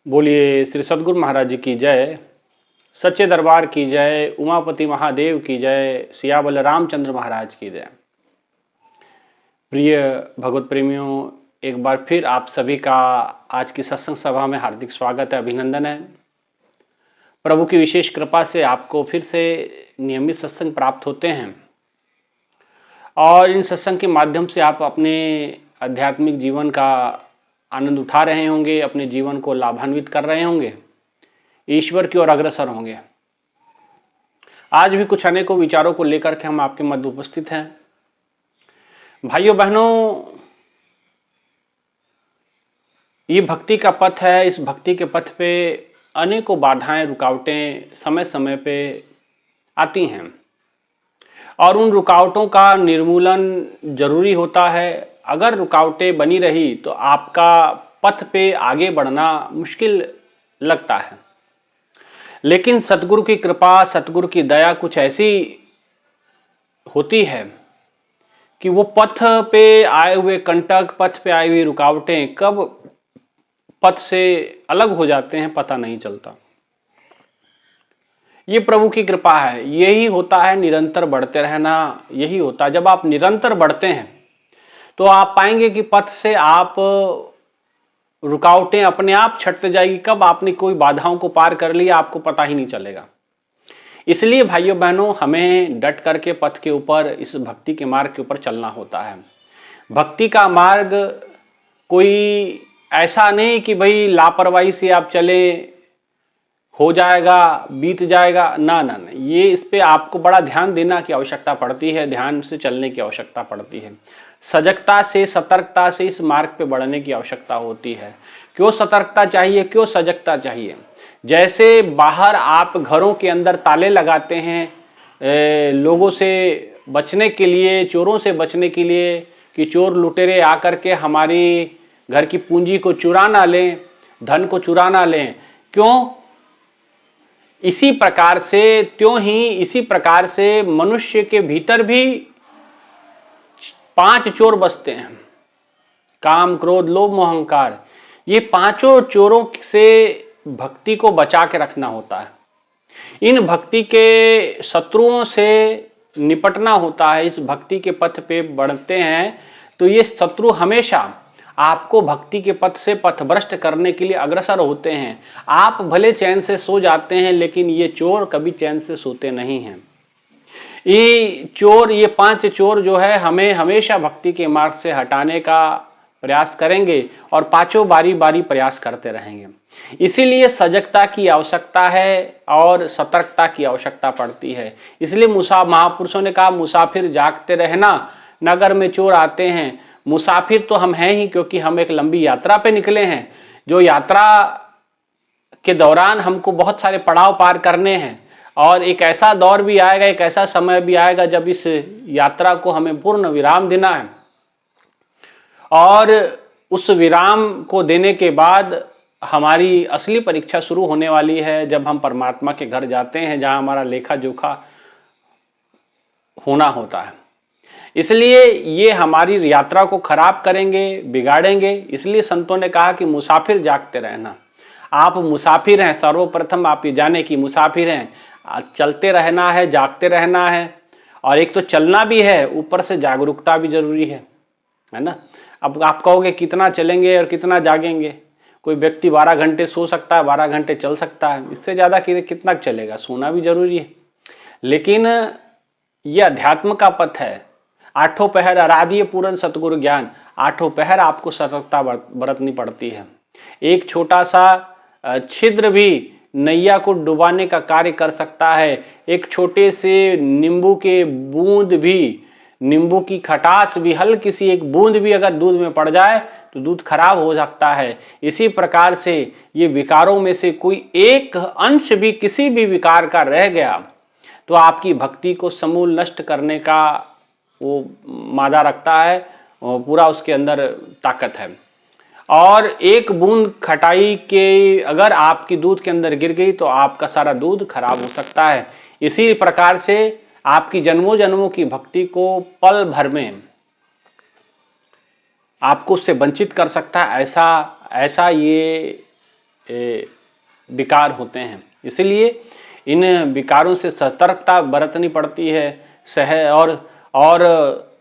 बोलिए श्री सद्गुरु महाराज जी की जय। सच्चे दरबार की जय। उमापति महादेव की जय। सियावल रामचंद्र महाराज की जय। प्रिय भगवत प्रेमियों, एक बार फिर आप सभी का आज की सत्संग सभा में हार्दिक स्वागत है, अभिनंदन है। प्रभु की विशेष कृपा से आपको फिर से नियमित सत्संग प्राप्त होते हैं और इन सत्संग के माध्यम से आप अपने आध्यात्मिक जीवन का आनंद उठा रहे होंगे, अपने जीवन को लाभान्वित कर रहे होंगे, ईश्वर की ओर अग्रसर होंगे। आज भी कुछ अनेकों विचारों को लेकर के हम आपके मध्य उपस्थित हैं। भाइयों बहनों, ये भक्ति का पथ है। इस भक्ति के पथ पे अनेकों बाधाएं, रुकावटें समय समय पे आती हैं और उन रुकावटों का निर्मूलन जरूरी होता है। अगर रुकावटें बनी रही तो आपका पथ पे आगे बढ़ना मुश्किल लगता है, लेकिन सतगुरु की कृपा, सतगुरु की दया कुछ ऐसी होती है कि वो पथ पे आए हुए कंटक, पथ पे आई हुई रुकावटें कब पथ से अलग हो जाते हैं पता नहीं चलता। ये प्रभु की कृपा है। यही होता है निरंतर बढ़ते रहना। यही होता है जब आप निरंतर बढ़ते हैं तो आप पाएंगे कि पथ से आप रुकावटें अपने आप छटते जाएगी। कब आपने कोई बाधाओं को पार कर लिया आपको पता ही नहीं चलेगा। इसलिए भाइयों बहनों, हमें डट करके पथ के ऊपर, इस भक्ति के मार्ग के ऊपर चलना होता है। भक्ति का मार्ग कोई ऐसा नहीं कि भाई लापरवाही से आप चले, हो जाएगा, बीत जाएगा। ना ना ना, ये इस पे आपको बड़ा ध्यान देना की आवश्यकता पड़ती है, ध्यान से चलने की आवश्यकता पड़ती है। सजगता से, सतर्कता से इस मार्ग पे बढ़ने की आवश्यकता होती है। क्यों सतर्कता चाहिए, क्यों सजगता चाहिए? जैसे बाहर आप घरों के अंदर ताले लगाते हैं लोगों से बचने के लिए, चोरों से बचने के लिए, कि चोर लुटेरे आकर के हमारी घर की पूंजी को चुरा ना लें, धन को चुरा ना लें। क्यों? इसी प्रकार से मनुष्य के भीतर भी 5 चोर बसते हैं। काम, क्रोध, लोभ, मोह, अहंकार। ये पांचों चोरों से भक्ति को बचा के रखना होता है। इन भक्ति के शत्रुओं से निपटना होता है। इस भक्ति के पथ पे बढ़ते हैं तो ये शत्रु हमेशा आपको भक्ति के पथ से पथभ्रष्ट करने के लिए अग्रसर होते हैं। आप भले चैन से सो जाते हैं, लेकिन ये चोर कभी चैन से सोते नहीं हैं। ये 5 चोर जो है हमें हमेशा भक्ति के मार्ग से हटाने का प्रयास करेंगे और पांचों बारी बारी प्रयास करते रहेंगे। इसीलिए सजगता की आवश्यकता है और सतर्कता की आवश्यकता पड़ती है। इसलिए महापुरुषों ने कहा, मुसाफिर जागते रहना, नगर में चोर आते हैं। मुसाफिर तो हम हैं ही, क्योंकि हम एक लंबी यात्रा पे निकले हैं। जो यात्रा के दौरान हमको बहुत सारे पड़ाव पार करने हैं और एक ऐसा दौर भी आएगा, एक ऐसा समय भी आएगा जब इस यात्रा को हमें पूर्ण विराम देना है। और उस विराम को देने के बाद हमारी असली परीक्षा शुरू होने वाली है, जब हम परमात्मा के घर जाते हैं, जहां हमारा लेखा जोखा होना होता है। इसलिए ये हमारी यात्रा को खराब करेंगे, बिगाड़ेंगे। इसलिए संतों ने कहा कि मुसाफिर जागते रहना। आप मुसाफिर हैं, सर्वप्रथम आप ये जाने की मुसाफिर हैं। चलते रहना है, जागते रहना है, और एक तो चलना भी है, ऊपर से जागरूकता भी जरूरी है ना। अब आप कहोगे कितना चलेंगे और कितना जागेंगे? कोई व्यक्ति 12 घंटे सो सकता है, 12 घंटे चल सकता है, इससे ज़्यादा कितना चलेगा? सोना भी जरूरी है। लेकिन ये अध्यात्म का पथ है। 8 पहर आराध्य पूरन सतगुरु ज्ञान। 8 पहर आपको सतर्कता बरतनी पड़ती है। एक छोटा सा छिद्र भी नैया को डुबाने का कार्य कर सकता है। एक छोटे से नींबू के बूंद भी, नींबू की खटास भी, हल्की सी एक बूंद भी अगर दूध में पड़ जाए तो दूध खराब हो सकता है। इसी प्रकार से ये विकारों में से कोई एक अंश भी किसी भी विकार का रह गया तो आपकी भक्ति को समूल नष्ट करने का वो मादा रखता है, पूरा उसके अंदर ताकत है। और एक बूंद खटाई के अगर आपकी दूध के अंदर गिर गई तो आपका सारा दूध खराब हो सकता है। इसी प्रकार से आपकी जन्मों जन्मों की भक्ति को पल भर में आपको उससे वंचित कर सकता है। ऐसा ये विकार होते हैं। इसलिए इन विकारों से सतर्कता बरतनी पड़ती है, और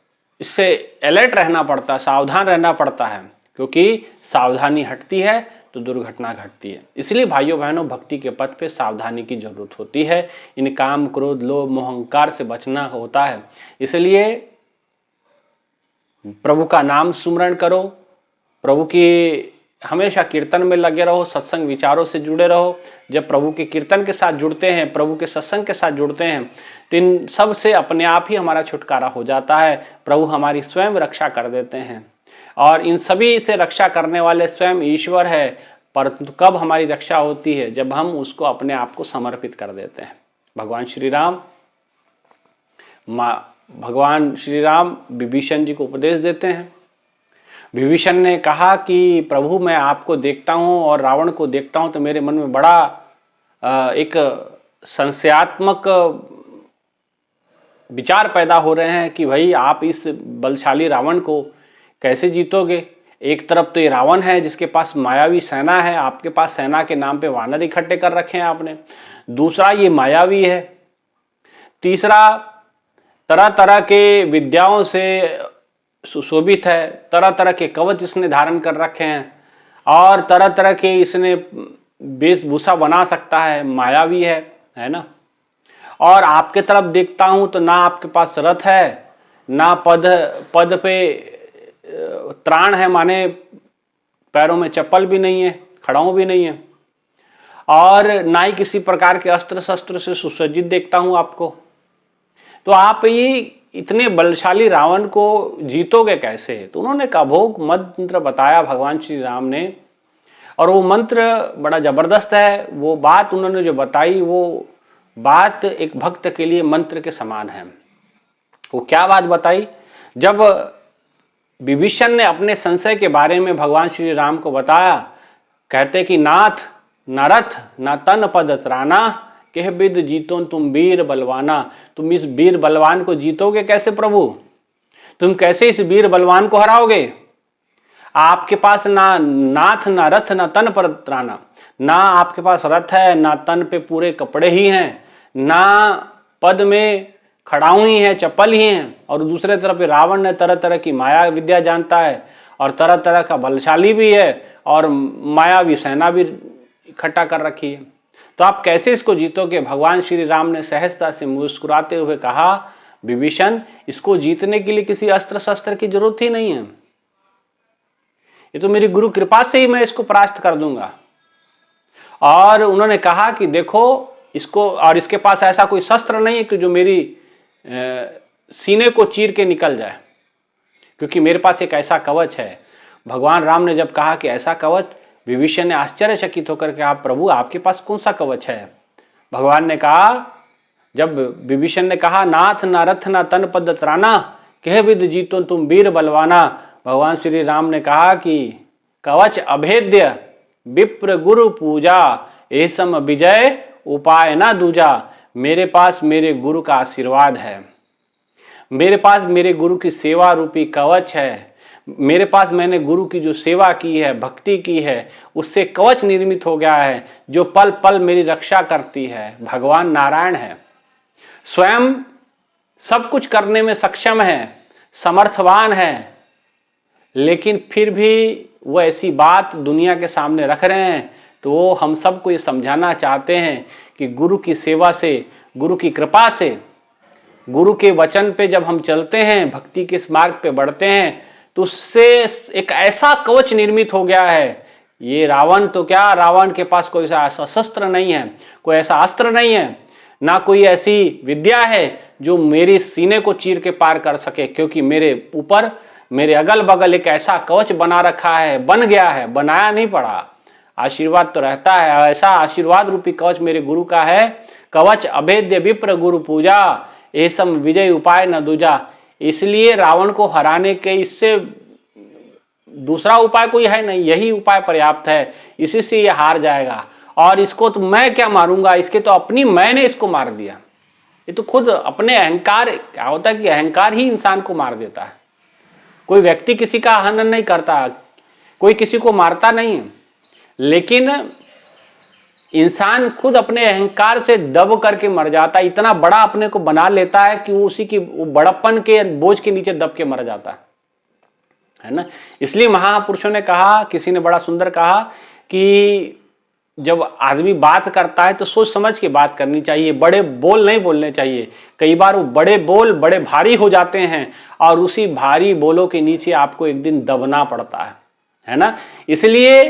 इससे अलर्ट रहना पड़ता है, सावधान रहना पड़ता है, क्योंकि सावधानी हटती है तो दुर्घटना घटती है। इसलिए भाइयों बहनों, भक्ति के पथ पे सावधानी की जरूरत होती है। इन काम, क्रोध, लोभ, मोह, अहंकार से बचना होता है। इसलिए प्रभु का नाम सुमरण करो, प्रभु की हमेशा कीर्तन में लगे रहो, सत्संग विचारों से जुड़े रहो। जब प्रभु के कीर्तन के साथ जुड़ते हैं, प्रभु के सत्संग के साथ जुड़ते हैं, तो इन सब से अपने आप ही हमारा छुटकारा हो जाता है। प्रभु हमारी स्वयं रक्षा कर देते हैं, और इन सभी से रक्षा करने वाले स्वयं ईश्वर है। परंतु कब हमारी रक्षा होती है? जब हम उसको अपने आप को समर्पित कर देते हैं। भगवान श्री राम विभीषण जी को उपदेश देते हैं। विभीषण ने कहा कि प्रभु, मैं आपको देखता हूं और रावण को देखता हूं तो मेरे मन में बड़ा एक संशयात्मक विचार पैदा हो रहे हैं कि भाई आप इस बलशाली रावण को कैसे जीतोगे? एक तरफ तो ये रावण है जिसके पास मायावी सेना है, आपके पास सेना के नाम पे वानर इकट्ठे कर रखे हैं आपने। दूसरा, ये मायावी है। तीसरा, तरह तरह के विद्याओं से सुशोभित है, तरह तरह के कवच इसने धारण कर रखे हैं, और तरह तरह के इसने वेशभूषा बना सकता है, मायावी है ना। और आपके तरफ देखता हूं तो ना आपके पास रथ है, ना पद पे त्राण है, माने पैरों में चप्पल भी नहीं है, खड़ाऊं भी नहीं है, और ना ही किसी प्रकार के अस्त्र शस्त्र से सुसज्जित देखता हूं आपको। तो आप ये इतने बलशाली रावण को जीतोगे कैसे? तो उन्होंने एक अभोग मंत्र बताया भगवान श्री राम ने, और वो मंत्र बड़ा जबरदस्त है। वो बात उन्होंने जो बताई, वो बात एक भक्त के लिए मंत्र के समान है। वो क्या बात बताई? जब विभीषण ने अपने संशय के बारे में भगवान श्री राम को बताया, कहते कि नाथ, न रथ न तन पद त्राना, कह बिद जीतो तुम वीर बलवाना। तुम इस वीर बलवान को जीतोगे कैसे प्रभु? तुम कैसे इस वीर बलवान को हराओगे? आपके पास ना नाथ, ना रथ, ना तन पर त्राना, ना आपके पास रथ है, ना तन पे पूरे कपड़े ही हैं, ना पद में खड़ाऊ ही है, चप्पल ही है। और दूसरे तरफ रावण ने तरह तरह की माया विद्या जानता है, और तरह तरह का बलशाली भी है, और मायावी सेना भी इकट्ठा कर रखी है। तो आप कैसे इसको जीतोगे? भगवान श्री राम ने सहजता से मुस्कुराते हुए कहा, विभीषण, इसको जीतने के लिए किसी अस्त्र शस्त्र की जरूरत ही नहीं है। ये तो मेरी गुरु कृपा से ही मैं इसको परास्त कर दूंगा। और उन्होंने कहा कि देखो इसको, और इसके पास ऐसा कोई शस्त्र नहीं है कि जो मेरी सीने को चीर के निकल जाए, क्योंकि मेरे पास एक ऐसा कवच है। भगवान राम ने जब कहा कि ऐसा कवच, विभीषण ने आश्चर्यचकित होकर कहा, प्रभु आपके पास कौन सा कवच है? भगवान ने कहा, जब विभीषण ने कहा नाथ ना रथ ना तन पद त्राना, कह विद जीतो तुम वीर बलवाना, भगवान श्री राम ने कहा कि कवच अभेद्य विप्र गुरु पूजा, ऐसम विजय उपाय ना दूजा। मेरे पास मेरे गुरु का आशीर्वाद है, मेरे पास मेरे गुरु की सेवा रूपी कवच है, मेरे पास मैंने गुरु की जो सेवा की है, भक्ति की है, उससे कवच निर्मित हो गया है जो पल पल मेरी रक्षा करती है। भगवान नारायण है, स्वयं सब कुछ करने में सक्षम है, समर्थवान है, लेकिन फिर भी वो ऐसी बात दुनिया के सामने रख रहे हैं। तो वो हम सबको ये समझाना चाहते हैं कि गुरु की सेवा से, गुरु की कृपा से, गुरु के वचन पे जब हम चलते हैं, भक्ति के इस मार्ग पे बढ़ते हैं, तो उससे एक ऐसा कवच निर्मित हो गया है। ये रावण तो क्या, रावण के पास कोई ऐसा शस्त्र नहीं है, कोई ऐसा अस्त्र नहीं है, ना कोई ऐसी विद्या है जो मेरे सीने को चीर के पार कर सके, क्योंकि मेरे ऊपर, मेरे अगल बगल एक ऐसा कवच बना रखा है, बन गया है, बनाया नहीं पड़ा। आशीर्वाद तो रहता है, ऐसा आशीर्वाद रूपी कवच मेरे गुरु का है। कवच अभेद्य विप्र गुरु पूजा, ऐसम विजय उपाय न दूजा। इसलिए रावण को हराने के इससे दूसरा उपाय कोई है नहीं, यही उपाय पर्याप्त है, इसी से ये हार जाएगा। और इसको तो मैं क्या मारूंगा, इसके तो अपनी मैंने इसको मार दिया। ये तो खुद अपने अहंकार, क्या होता है कि अहंकार ही इंसान को मार देता है। कोई व्यक्ति किसी का हनन नहीं करता, कोई किसी को मारता नहीं है, लेकिन इंसान खुद अपने अहंकार से दब करके मर जाता है, इतना बड़ा अपने को बना लेता है कि वो उसी की बड़प्पन के बोझ के नीचे दब के मर जाता है ना। इसलिए महापुरुषों ने कहा, किसी ने बड़ा सुंदर कहा कि जब आदमी बात करता है तो सोच समझ के बात करनी चाहिए, बड़े बोल नहीं बोलने चाहिए। कई बार वो बड़े बोल बड़े भारी हो जाते हैं और उसी भारी बोलों के नीचे आपको एक दिन दबना पड़ता है ना। इसलिए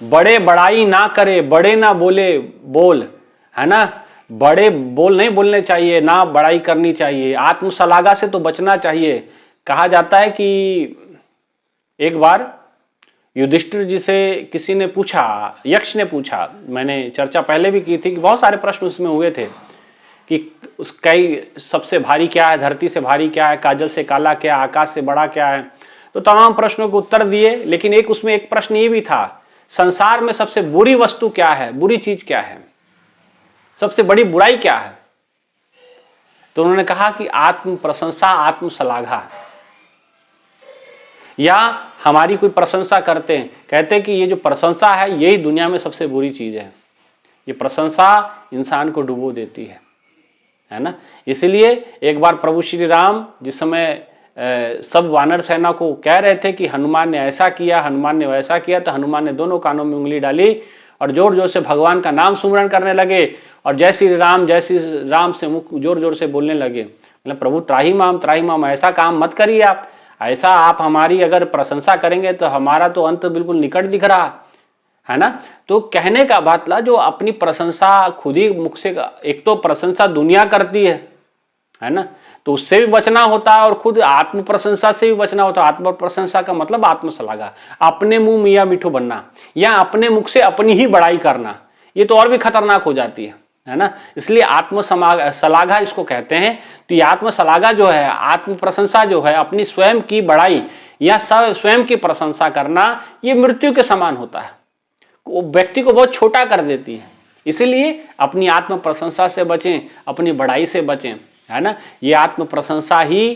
बड़े बड़ाई ना करे, बड़े ना बोले बोल, है ना। बड़े बोल नहीं बोलने चाहिए, ना बड़ाई करनी चाहिए, आत्मसलागा से तो बचना चाहिए। कहा जाता है कि एक बार युधिष्ठिर जी से किसी ने पूछा, यक्ष ने पूछा, मैंने चर्चा पहले भी की थी कि बहुत सारे प्रश्न उसमें हुए थे कि कई सबसे भारी क्या है, धरती से भारी क्या है, काजल से काला क्या, आकाश से बड़ा क्या है। तो तमाम प्रश्नों के उत्तर दिए, लेकिन एक उसमें एक प्रश्न ये भी था, संसार में सबसे बुरी वस्तु क्या है, बुरी चीज क्या है, सबसे बड़ी बुराई क्या है। तो उन्होंने कहा कि आत्म प्रशंसा, आत्म सलाघा, या हमारी कोई प्रशंसा करते हैं, कहते हैं कि ये जो प्रशंसा है यही दुनिया में सबसे बुरी चीज है। ये प्रशंसा इंसान को डुबो देती है ना। इसलिए एक बार प्रभु श्री राम जिस समय सब वानर सेना को कह रहे थे कि हनुमान ने ऐसा किया, हनुमान ने वैसा किया, तो हनुमान ने दोनों कानों में उंगली डाली और जोर जोर से भगवान का नाम सुमरण करने लगे और जय श्री राम से मुख जोर जोर से बोलने लगे। मतलब प्रभु त्राही माम, ऐसा काम मत करिए आप, ऐसा आप हमारी अगर प्रशंसा करेंगे तो हमारा तो अंत बिल्कुल निकट दिख रहा है ना। तो कहने का मतलब जो अपनी प्रशंसा खुद ही मुख से, एक तो प्रशंसा दुनिया करती है ना, तो उससे भी बचना होता है और खुद आत्म प्रशंसा से भी बचना होता है। आत्म प्रशंसा का मतलब आत्मसलाघा, अपने मुंह मियाँ मिठू बनना या अपने मुख से अपनी ही बड़ाई करना, ये तो और भी खतरनाक हो जाती है ना। इसलिए आत्म सलाघा इसको कहते हैं। तो ये आत्म सलाघा जो है, आत्म प्रशंसा जो है, अपनी स्वयं की बड़ाई या स्वयं की प्रशंसा करना, ये मृत्यु के समान होता है, वो व्यक्ति को बहुत छोटा कर देती है। इसीलिए अपनी आत्म प्रशंसा से बचें, अपनी बड़ाई से बचें, है ना। ये आत्म प्रशंसा ही,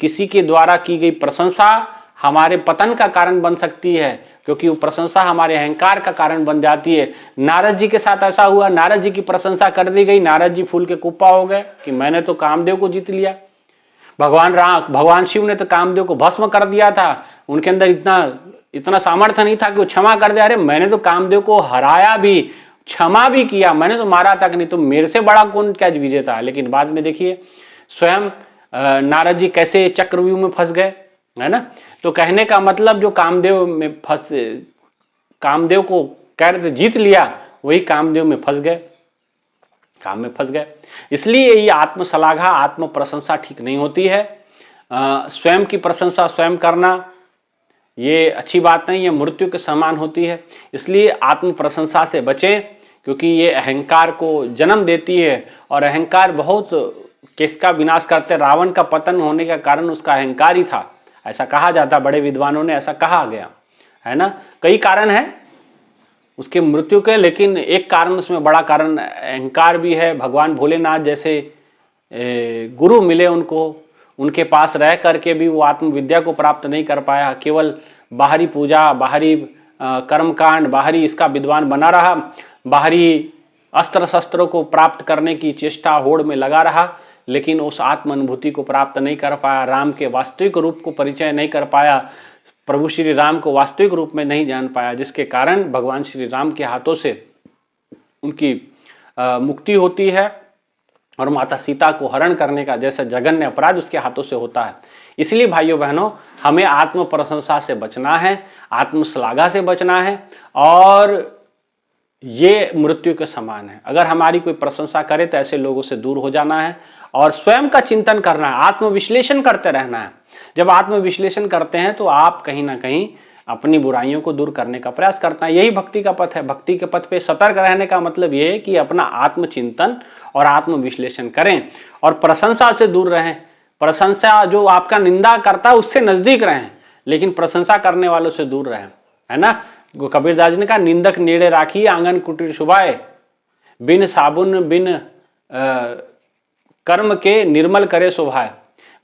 किसी के द्वारा की गई प्रशंसा हमारे पतन का कारण बन सकती है, क्योंकि वो प्रशंसा हमारे अहंकार का कारण बन जाती है। नारद जी के साथ ऐसा हुआ, नारद जी की प्रशंसा कर दी गई, नारद जी फूल के कुप्पा हो गए कि मैंने तो कामदेव को जीत लिया। भगवान शिव ने तो कामदेव को भस्म कर दिया था, उनके अंदर इतना सामर्थ्य नहीं था कि वो क्षमा कर दे, अरे मैंने तो कामदेव को हराया भी, क्षमा भी किया, मैंने तो मारा तक नहीं, तो मेरे से बड़ा कौन क्या विजेता है। लेकिन बाद में देखिए स्वयं नारद जी कैसे चक्रव्यूह में फंस गए, है ना। तो कहने का मतलब जो कामदेव को कह रहे थे जीत लिया, वही कामदेव में फंस गए, काम में फंस गए। इसलिए ये आत्मसलाघा, आत्म प्रशंसा ठीक नहीं होती है। स्वयं की प्रशंसा स्वयं करना ये अच्छी बात नहीं है, मृत्यु के समान होती है। इसलिए आत्म प्रशंसा से बचें, क्योंकि ये अहंकार को जन्म देती है और अहंकार बहुत किसका विनाश करते। रावण का पतन होने का कारण उसका अहंकार ही था, ऐसा कहा जाता, बड़े विद्वानों ने ऐसा कहा गया, है ना। कई कारण है उसके मृत्यु के, लेकिन एक कारण उसमें बड़ा कारण अहंकार भी है। भगवान भोलेनाथ जैसे गुरु मिले उनको, उनके पास रह करके भी वो आत्मविद्या को प्राप्त नहीं कर पाया, केवल बाहरी पूजा, बाहरी कर्मकांड, बाहरी इसका विद्वान बना रहा, बाहरी अस्त्र शस्त्रों को प्राप्त करने की चेष्टा होड़ में लगा रहा, लेकिन उस आत्म अनुभूति को प्राप्त नहीं कर पाया, राम के वास्तविक रूप को परिचय नहीं कर पाया, प्रभु श्री राम को वास्तविक रूप में नहीं जान पाया, जिसके कारण भगवान श्री राम के हाथों से उनकी मुक्ति होती है और माता सीता को हरण करने का जैसा जघन्य अपराध उसके हाथों से होता है। इसलिए भाइयों बहनों, हमें आत्म प्रशंसा से बचना है, आत्मश्लाघा से बचना है, और ये मृत्यु के समान है। अगर हमारी कोई प्रशंसा करे तो ऐसे लोगों से दूर हो जाना है और स्वयं का चिंतन करना है, आत्मविश्लेषण करते रहना है। जब आत्मविश्लेषण करते हैं तो आप कहीं ना कहीं अपनी बुराइयों को दूर करने का प्रयास करता है। यही भक्ति का पथ है। भक्ति के पथ पे सतर्क रहने का मतलब ये है कि अपना आत्मचिंतन और आत्मविश्लेषण करें और प्रशंसा से दूर रहें। प्रशंसा जो आपका निंदा करता है उससे नजदीक रहें, लेकिन प्रशंसा करने वालों से दूर रहें, है ना। कबीरदास ने कहा, निंदक नेड़े राखी आंगन कुटीर शुभाए, बिन साबुन बिन कर्म के निर्मल करे शोभाए।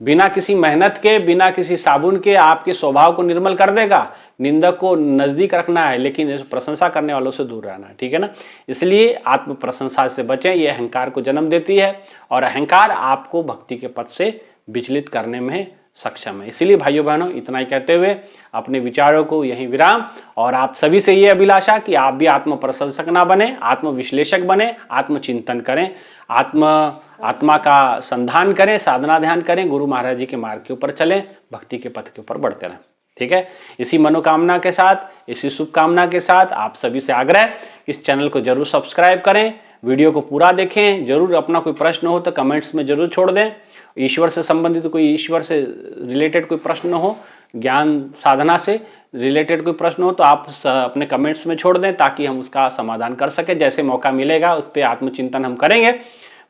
बिना किसी मेहनत के, बिना किसी साबुन के आपके स्वभाव को निर्मल कर देगा, निंदक को नजदीक रखना है, लेकिन इस प्रशंसा करने वालों से दूर रहना है, ठीक है ना। इसलिए आत्म प्रशंसा से बचें, ये अहंकार को जन्म देती है और अहंकार आपको भक्ति के पथ से विचलित करने में सक्षम है। इसीलिए भाइयों बहनों, इतना ही कहते हुए अपने विचारों को यहीं विराम, और आप सभी से ये अभिलाषा कि आप भी आत्म प्रशंसक ना बने, आत्म विश्लेषक बने, आत्मचिंतन करें, आत्मा का संधान करें, साधना ध्यान करें, गुरु महाराज जी के मार्ग के ऊपर चलें, भक्ति के पथ के ऊपर बढ़ते रहें, ठीक है। इसी मनोकामना के साथ, इसी शुभकामना के साथ आप सभी से आग्रह, इस चैनल को जरूर सब्सक्राइब करें, वीडियो को पूरा देखें, जरूर अपना कोई प्रश्न हो तो कमेंट्स में जरूर छोड़ दें। ईश्वर से संबंधित कोई, ईश्वर से रिलेटेड कोई प्रश्न हो, ज्ञान साधना से रिलेटेड कोई प्रश्न हो तो आप अपने कमेंट्स में छोड़ दें, ताकि हम उसका समाधान कर सकें। जैसे मौका मिलेगा उस पर आत्मचिंतन हम करेंगे,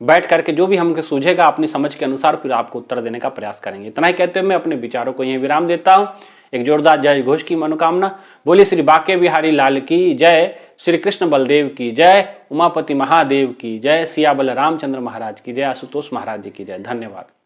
बैठ करके जो भी हमको सूझेगा अपनी समझ के अनुसार फिर आपको उत्तर देने का प्रयास करेंगे। इतना ही कहते हुए मैं अपने विचारों को यहीं विराम देता हूँ। एक जोरदार जय घोष की मनोकामना। बोलिए श्री बांके बिहारी लाल की जय, श्री कृष्ण बलदेव की जय, उमापति महादेव की जय, सिया बल रामचंद्र महाराज की जय, आशुतोष महाराज जी की जय। धन्यवाद।